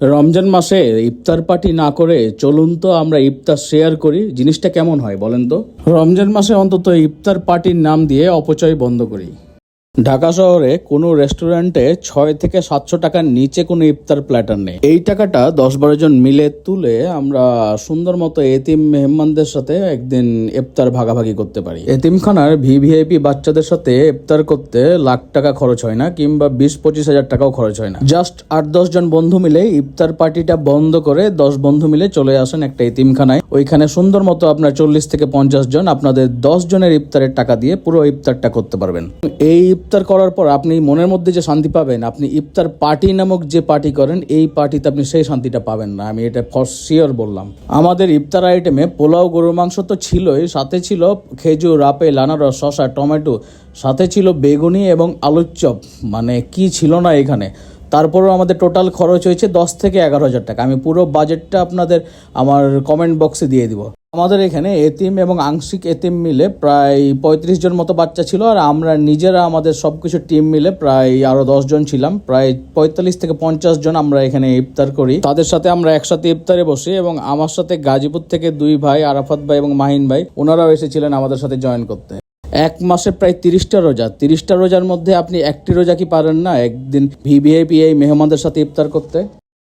রমজান মাসে ইফতার পার্টি না করে চলুন তো আমরা ইফতার শেয়ার করি। জিনিসটা কেমন হয় বলেন তো? রমজান মাসে অন্তত ইফতার পার্টির নাম দিয়ে অপচয় বন্ধ করি। ঢাকা শহরে কোনো রেস্টুরেন্টে 6 থেকে 700 টাকার নিচে কোনো ইফতার প্ল্যাটার নেই। এই টাকাটা 10-12 জন মিলে তুলে আমরা সুন্দর মতো এতিম মেহমানদের সাথে একদিন ইফতার ভাগাভাগি করতে পারি। এতিমখানার ভিভিআইপি বাচ্চাদের সাথে ইফতার করতে লাখ টাকা খরচ হয় না, কিংবা 20-25 হাজার টাকাও খরচ হয় না। জাস্ট 8-10 জন বন্ধু মিলে ইফতার পার্টিটা বন্ধ করে 10 বন্ধু মিলে চলে আসেন একটা এতিমখানায়। ওইখানে সুন্দর মতো আপনার 40 থেকে 50 জন আপনাদের 10 জনের ইফতারের টাকা দিয়ে পুরো ইফতারটা করতে পারবেন। এই ইফতার করার পর আপনি মনের মধ্যে যে শান্তি পাবেন, আপনি ইফতার পার্টি নামক যে পার্টি করেন এই পার্টিতে আপনি সেই শান্তিটা পাবেন না। আমি এটা ফর শিওর বললাম। আমাদের ইফতার আইটেমে পোলাও, গরুর মাংস তো ছিলই, সাথে ছিল খেজুর, আপেল, আনারস, শসা, টমেটো, সাথে ছিল বেগুনি এবং আলুর চপ। মানে কি ছিল না এখানে। তারপরেও আমাদের টোটাল খরচ হয়েছে 10 থেকে 11 হাজার টাকা। আমি পুরো বাজেটটা আপনাদের আমার কমেন্ট বক্সে দিয়ে দিব। আমাদের এখানে এতিম এবং আংশিক এতিম মিলে প্রায় 35 জন মতো বাচ্চা ছিল, আর আমরা নিজেরা আমাদের সবকিছু টিম মিলে প্রায় আরো 10 জন ছিলাম। প্রায় 45 থেকে 50 জন আমরা এখানে ইফতার করি। তাদের সাথে আমরা একসাথে ইফতারে বসি, এবং আমার সাথে গাজীপুর থেকে 2 ভাই, আরাফাত ভাই এবং মাহিন ভাই, ওনারাও এসেছিলেন আমাদের সাথে জয়েন করতে। এক মাসে প্রায় 30টা রোজা। 30টা রোজার মধ্যে আপনি একটি রোজা কি পারেন না একদিন ভিভিআইপি এই মেহমানদের সাথে ইফতার করতে?